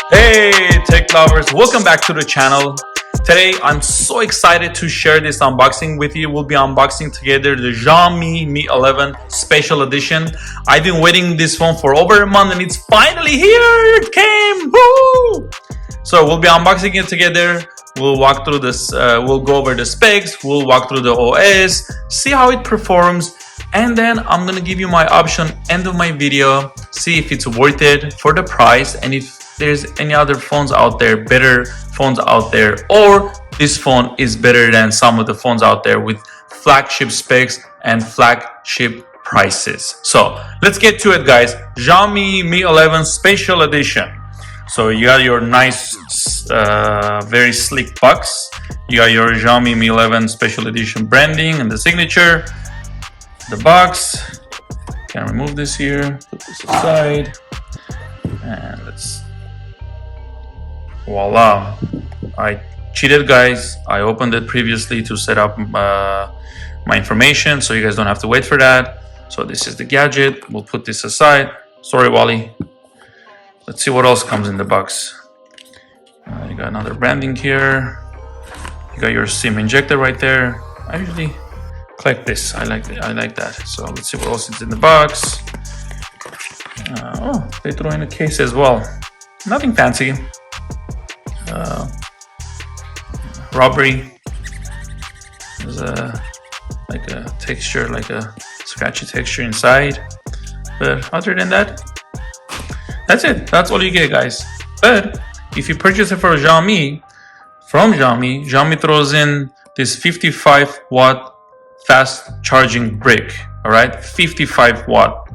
Hey tech lovers, welcome back to the channel. Today I'm so excited to share this unboxing with you. We'll be unboxing together the Xiaomi Mi 11 Special Edition. I've been waiting this phone for over a month and it's finally here. It came. Woo! So we'll be unboxing it together. We'll walk through this, we'll go over the specs, we'll walk through the OS, see how it performs, and then I'm gonna give you my option end of my video, see if it's worth it for the price and if there's any other phones out there, better phones out there, or this phone is better than some of the phones out there with flagship specs and flagship prices. So let's get to it, guys. Xiaomi Mi 11 Special Edition. So you got your nice, very sleek box. You got your Xiaomi Mi 11 Special Edition branding and the signature. The box. Can remove this here, put this aside, and let's. Voila! I cheated, guys. I opened it previously to set up my information, so you guys don't have to wait for that. So this is the gadget. We'll put this aside. Sorry, Wally. Let's see what else comes in the box. You got another branding here. You got your SIM injector right there. I usually collect this. I like that. So let's see what else is in the box. Oh, they throw in a case as well. Nothing fancy. Rubbery. There's like a texture, like a scratchy texture inside. But other than that, that's it. That's all you get, guys. But if you purchase it for Xiaomi, from Xiaomi throws in this 55 watt fast charging brick. All right, 55 watt.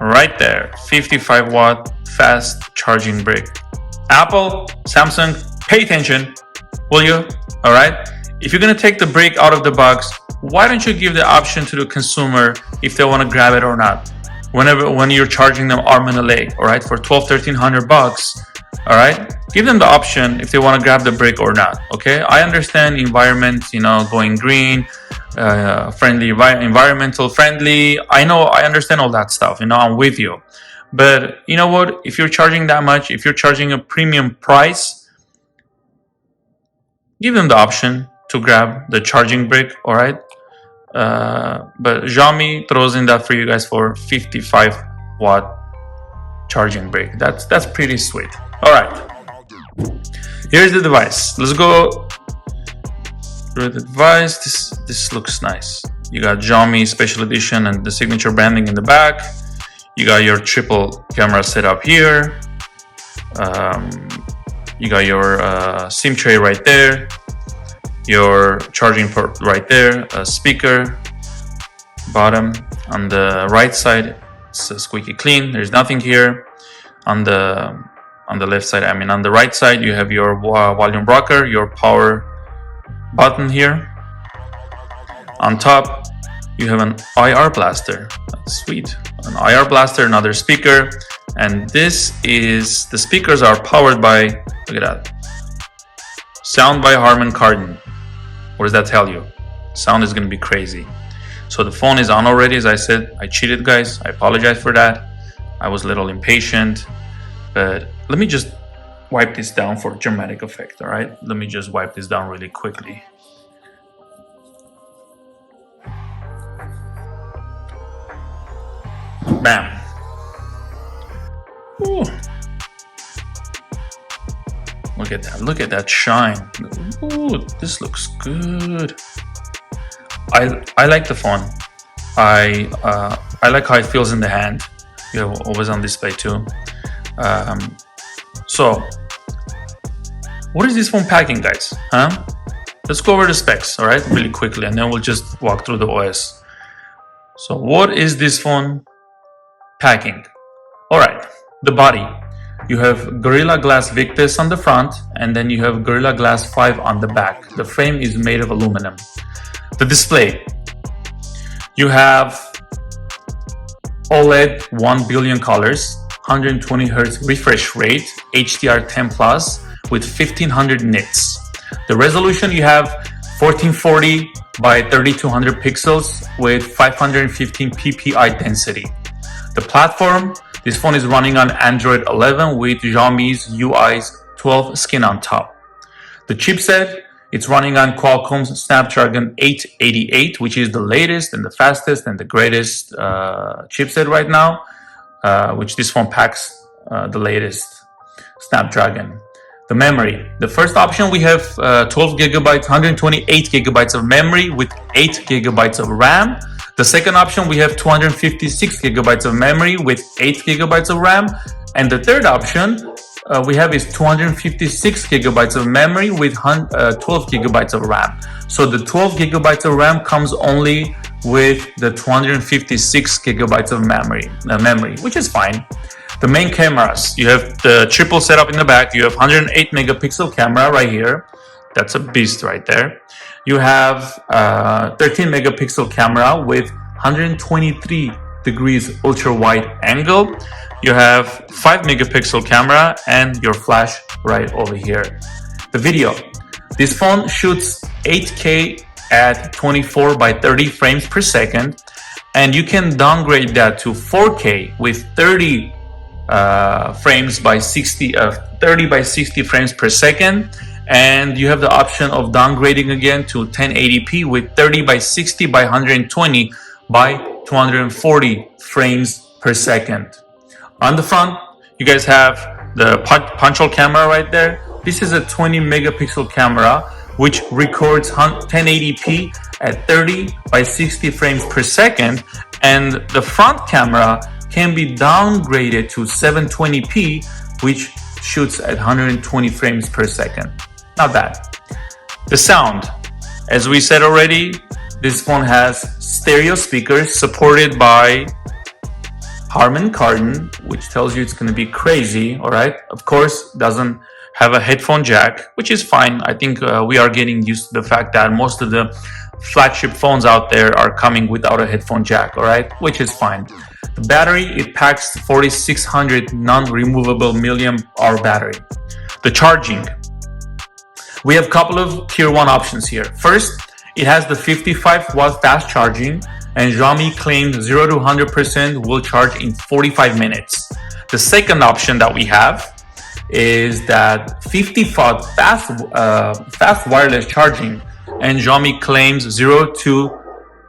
Right there, 55 watt fast charging brick. Apple, Samsung, pay attention, will you? All right. If you're gonna take the brick out of the box, why don't you give the option to the consumer if they want to grab it or not? When you're charging them arm and a leg, all right, for 1,200-1,300 bucks, all right, give them the option if they want to grab the brick or not. Okay, I understand environment, going green, friendly, environmental friendly. I understand all that stuff. I'm with you. But you know what? If you're charging that much, if you're charging a premium price, give them the option to grab the charging brick, all right? But Xiaomi throws in that for you guys for 55 watt charging brick. That's pretty sweet. All right, here's the device. Let's go through the device. This looks nice. You got Xiaomi Special Edition and the signature branding in the back. You got your triple camera setup here. You got your SIM tray right there. Your charging port right there. A speaker. Bottom on the right side, it's squeaky clean. There's nothing here. On the left side, on the right side, you have your volume rocker, your power button here. On top, you have an IR blaster. That's sweet. An IR blaster, another speaker, and the speakers are powered by, look at that, sound by Harman Kardon. What does that tell you? Sound is going to be crazy. So the phone is on already. As I said, I cheated, guys. I apologize for that. I was a little impatient, but let me just wipe this down for dramatic effect. All right, let me just wipe this down really quickly. Bam. Ooh. Look at that shine. Ooh, this looks good. I like the phone. I like how it feels in the hand. You have always on display too. So what is this phone packing, guys? Let's go over the specs, all right, really quickly, and then we'll just walk through the OS. So what is this phone packing? All right, the body. You have Gorilla Glass Victus on the front, and then you have Gorilla Glass 5 on the back. The frame is made of aluminum. The display. You have OLED 1 billion colors, 120 Hz refresh rate, HDR10 Plus with 1500 nits. The resolution, you have 1440 by 3200 pixels with 515 ppi density. The platform This phone is running on Android 11 with Xiaomi's MIUI 12 skin on top. The chipset, it's running on Qualcomm's Snapdragon 888, which is the latest and the fastest and the greatest chipset right now, which this phone packs the latest Snapdragon. The memory. The first option, we have 12 gigabytes, 128 gigabytes of memory with 8 gigabytes of RAM. The second option, we have 256 gigabytes of memory with 8 gigabytes of RAM. And the third option we have is 256 gigabytes of memory with 12 gigabytes of RAM. So the 12 gigabytes of RAM comes only with the 256 gigabytes of memory, which is fine. The main cameras, you have the triple setup in the back. You have 108 megapixel camera right here. That's a beast right there. You have 13 megapixel camera with 123 degrees ultra wide angle. You have 5 megapixel camera and your flash right over here. The video, this phone shoots 8K at 24 by 30 frames per second, and you can downgrade that to 4K with 30 frames by 60 30 by 60 frames per second, and you have the option of downgrading again to 1080p with 30 by 60 by 120 by 240 frames per second. On the front, you guys have the punch hole camera right there. This is a 20 megapixel camera which records 1080p at 30 by 60 frames per second, and the front camera can be downgraded to 720p, which shoots at 120 frames per second. Not bad. The sound, as we said already, this phone has stereo speakers supported by Harman Kardon, which tells you it's going to be crazy. All right, of course, doesn't have a headphone jack, which is fine. I think we are getting used to the fact that most of the flagship phones out there are coming without a headphone jack, all right, which is fine. The battery, it packs 4600 non-removable mAh battery. The charging, we have a couple of tier 1 options here. First, it has the 55 watt fast charging, and Xiaomi claims 0 to 100% will charge in 45 minutes. The second option that we have is that 50 watt fast wireless charging, and Xiaomi claims 0 to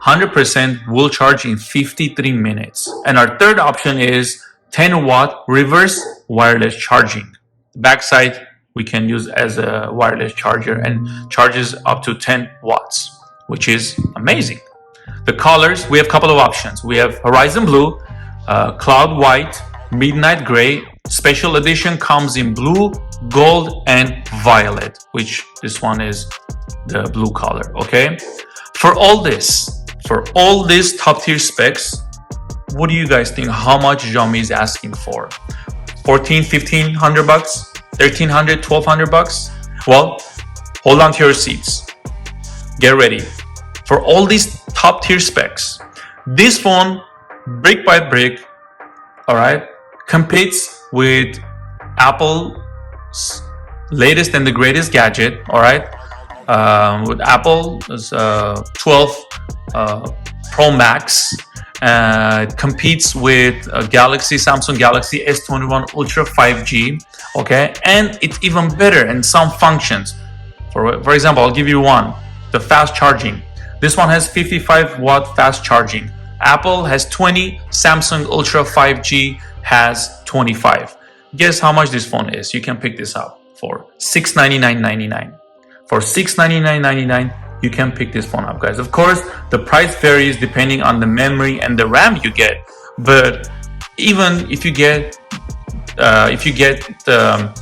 100% will charge in 53 minutes. And our third option is 10 watt reverse wireless charging. Backside we can use as a wireless charger and charges up to 10 watts, which is amazing. The colors, we have a couple of options. We have Horizon Blue, Cloud White, Midnight Gray. Special edition comes in blue, gold, and violet, which this one is the blue color, okay? For all these top tier specs, what do you guys think? How much Xiaomi is asking for? 14, 1500 bucks? 1300, 1200 bucks? Well, hold on to your seats. Get ready. For all these top tier specs, this phone, brick by brick, all right, competes with Apple's latest and the greatest gadget, all right? With Apple's 12 Pro Max, it competes with Samsung Galaxy S21 Ultra 5G, okay? And it's even better in some functions. For example, I'll give you one, the fast charging. This one has 55 watt fast charging. Apple has 20, Samsung Ultra 5G has 25. Guess how much this phone is? You can pick this up for $699.99. For $699.99, you can pick this phone up, guys. Of course, the price varies depending on the memory and the RAM you get. But even if you get the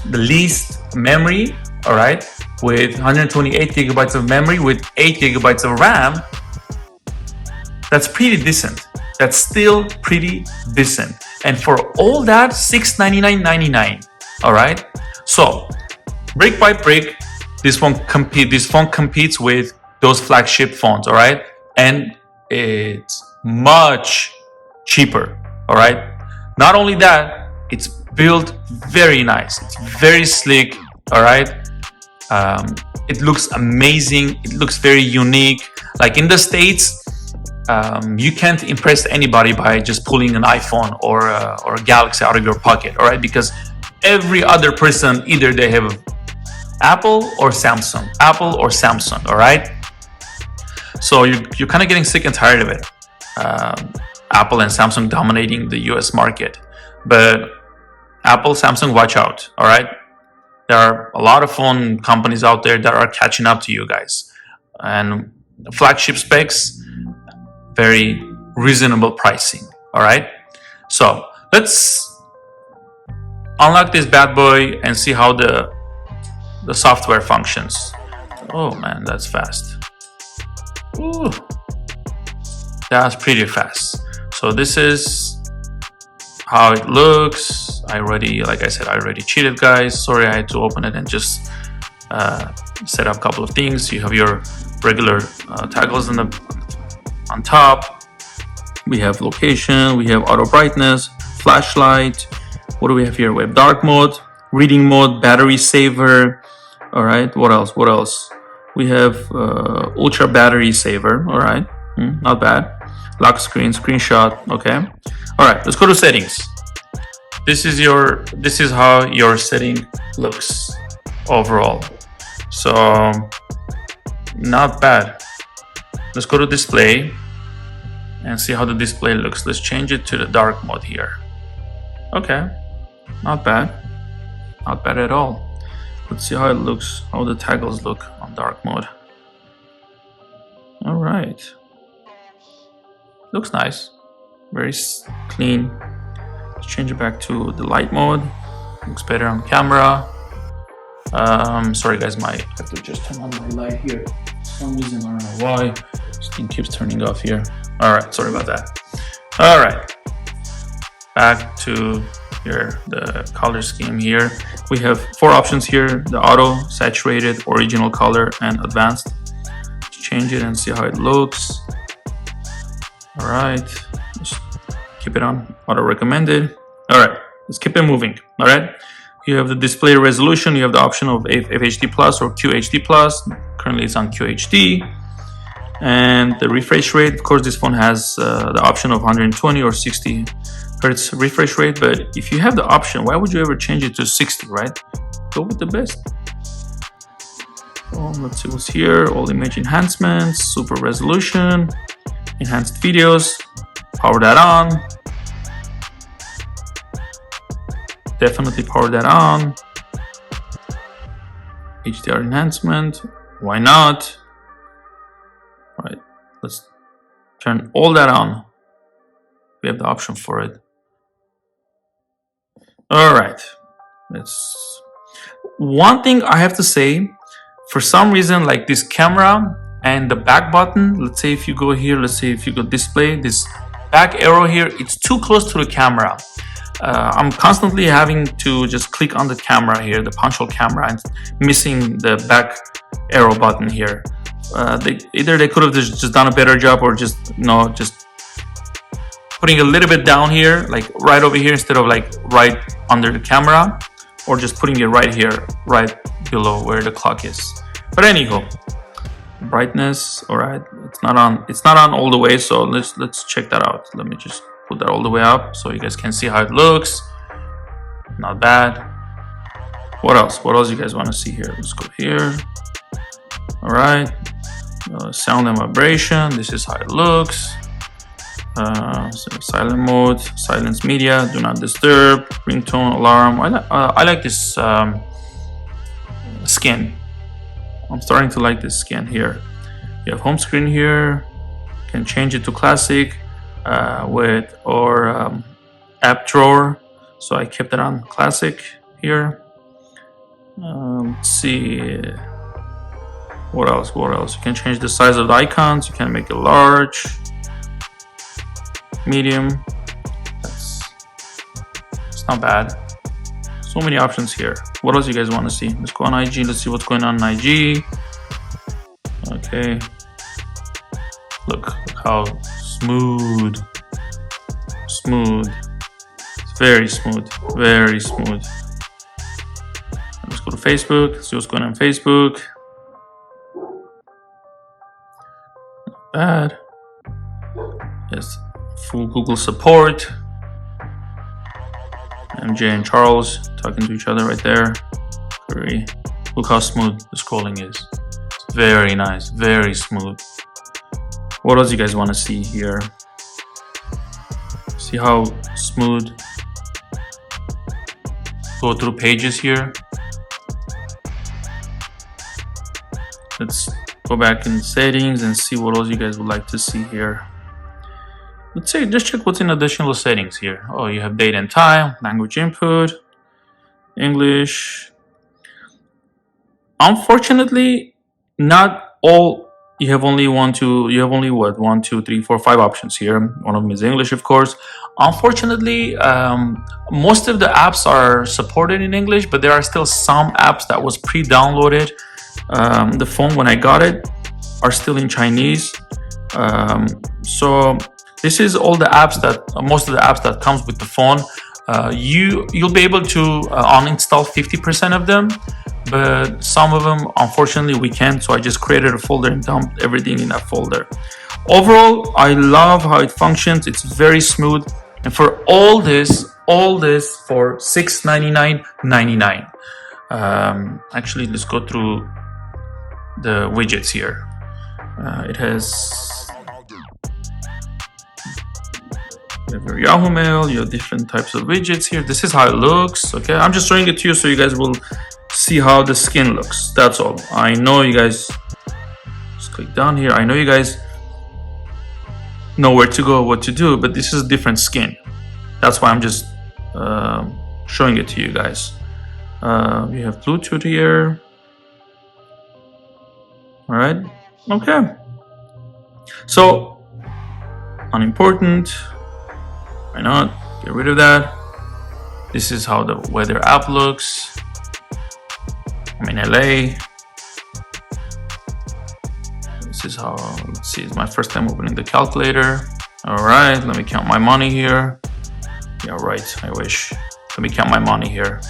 least memory, all right, with 128 gigabytes of memory with 8 gigabytes of RAM, that's pretty decent. That's still pretty decent. And for all that, $699.99. All right. So brick by brick, this phone competes with those flagship phones. All right, and it's much cheaper. All right. Not only that, it's built very nice. It's very slick. All right. It looks amazing. It looks very unique. Like in the States, you can't impress anybody by just pulling an iPhone or a Galaxy out of your pocket, all right? Because every other person, either they have Apple or Samsung, all right? So you're kind of getting sick and tired of it. Apple and Samsung dominating the US market. But Apple, Samsung, watch out, all right? There are a lot of phone companies out there that are catching up to you guys. And flagship specs, very reasonable pricing, all right? So let's unlock this bad boy and see how the software functions. Oh man, that's fast. Ooh, that's pretty fast. So this is how it looks. Like I said, I already cheated, guys. Sorry, I had to open it and just set up a couple of things. You have your regular toggles on top. We have location, we have auto brightness, flashlight. What do we have here? We have dark mode, reading mode, battery saver. All right, what else? We have ultra battery saver. All right, not bad. Lock screen, screenshot. Okay. All right, let's go to settings. This is how your setting looks overall. So not bad. Let's go to display and see how the display looks. Let's change it to the dark mode here. Okay, not bad at all. Let's see how it looks, how the toggles look on dark mode. All right, looks nice, very clean. Let's change it back to the light mode. Looks better on camera. Sorry guys, I have to just turn on my light here. For some reason, I don't know why. This thing keeps turning off here. All right, sorry about that. All right, back to the color scheme here. We have 4 options here: the auto, saturated, original color, and advanced. Let's change it and see how it looks. All right, just keep it on auto recommended. All right, let's keep it moving. All right, you have the display resolution. You have the option of FHD plus or QHD plus. Currently it's on QHD. And the refresh rate, of course, this phone has the option of 120 or 60 hertz refresh rate. But if you have the option, why would you ever change it to 60, right? Go with the best. Let's see what's here. All image enhancements, super resolution, enhanced videos. Power that on. Definitely power that on. HDR enhancement. Why not? All right, let's turn all that on. We have the option for it. All right, one thing I have to say, for some reason, like this camera and the back button, let's say if you go here, let's say if you go display, this back arrow here, it's too close to the camera. I'm constantly having to just click on the camera here, the punch hole camera, and missing the back arrow button here. They could have just done a better job, or just putting a little bit down here, like right over here, instead of like right under the camera, or just putting it right here, right below where the clock is. But anyhow, brightness, all right, it's not on all the way, so let's check that out. Let me just put that all the way up so you guys can see how it looks. Not bad. What else you guys want to see here? Let's go here. All right, sound and vibration, this is how it looks. So silent mode, silence media, do not disturb, ringtone, alarm. I like this skin. I'm starting to like this skin here. You have home screen here. You can change it to classic or app drawer. So I kept it on classic here. Let's see. What else? You can change the size of the icons. You can make it large, medium. It's not bad. So many options here. What else you guys want to see? Let's go on IG. Let's see what's going on IG. Okay. Look how smooth. It's very smooth. Let's go to Facebook. See what's going on Facebook. Not bad. Yes, full Google support. MJ and Charles talking to each other right there. Look how smooth the scrolling is. It's very nice, very smooth. What else you guys want to see here? See how smooth? Go through pages here. Let's go back in settings and see what else you guys would like to see here. Let's say just check what's in additional settings here. Oh, you have date and time, language input, English. Unfortunately, not all. You have only one, two, three, four, five options here. One of them is English, of course. Unfortunately, most of the apps are supported in English, but there are still some apps that was pre-downloaded. The phone, when I got it, are still in Chinese. So this is all the apps that, most of the apps that comes with the phone. You'll be able to uninstall 50% of them, but some of them, unfortunately, we can't. So I just created a folder and dumped everything in that folder. Overall, I love how it functions. It's very smooth. And for all this for $699.99. Actually, let's go through the widgets here. It has your Yahoo Mail, your different types of widgets here. This is how it looks. Okay, I'm just showing it to you so you guys will see how the skin looks. That's all. I know you guys, just click down here. I know you guys know where to go, what to do, but this is a different skin. That's why I'm just showing it to you guys. We have Bluetooth here. All right. Okay. So unimportant. Why not? Get rid of that. This is how the weather app looks. I'm in LA. This is how, let's see, it's my first time opening the calculator. All right, let me count my money here. Yeah, right, I wish. Let me count my money here.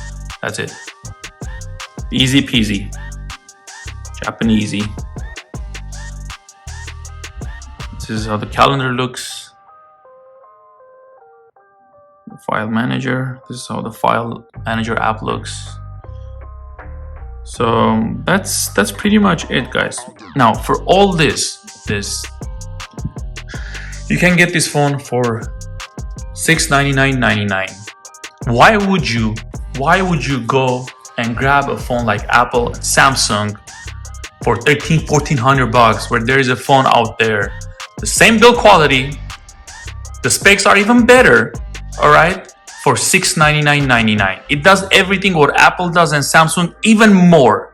That's it. Easy peasy. Japanesey. This is how the calendar looks. The file manager. This is how the file manager app looks. So that's pretty much it, guys. Now for all this, you can get this phone for $699.99. Why would you go and grab a phone like Apple, Samsung for $1,400 where there is a phone out there, the same build quality, the specs are even better, all right, for $699.99. It does everything what Apple does and Samsung, even more.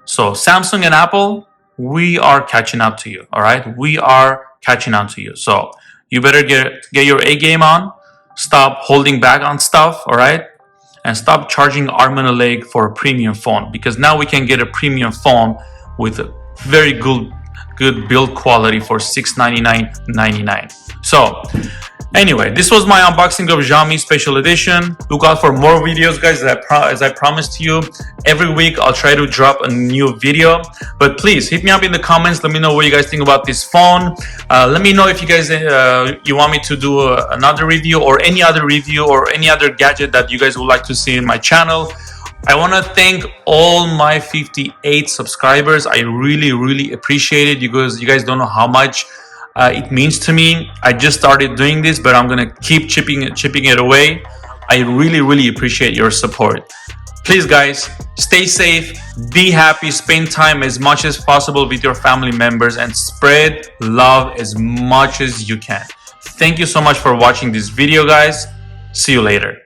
So Samsung and Apple, we are catching up to you, all right? We are catching up to you. So you better get your A game on, stop holding back on stuff, all right? And stop charging arm and a leg for a premium phone, because now we can get a premium phone with a very good build quality for $699.99. So anyway, this was my unboxing of Xiaomi Special Edition. Look out for more videos, guys. As I promised you, every week I'll try to drop a new video. But please hit me up in the comments. Let me know what you guys think about this phone. Let me know if you guys you want me to do another review or any other gadget that you guys would like to see in my channel. I want to thank all my 58 subscribers. I really appreciate it. You guys don't know how much it means to me. I just started doing this, but I'm gonna keep chipping it away. I really appreciate your support. Please, guys, stay safe, be happy, spend time as much as possible with your family members, and spread love as much as you can. Thank you so much for watching this video, guys. See you later.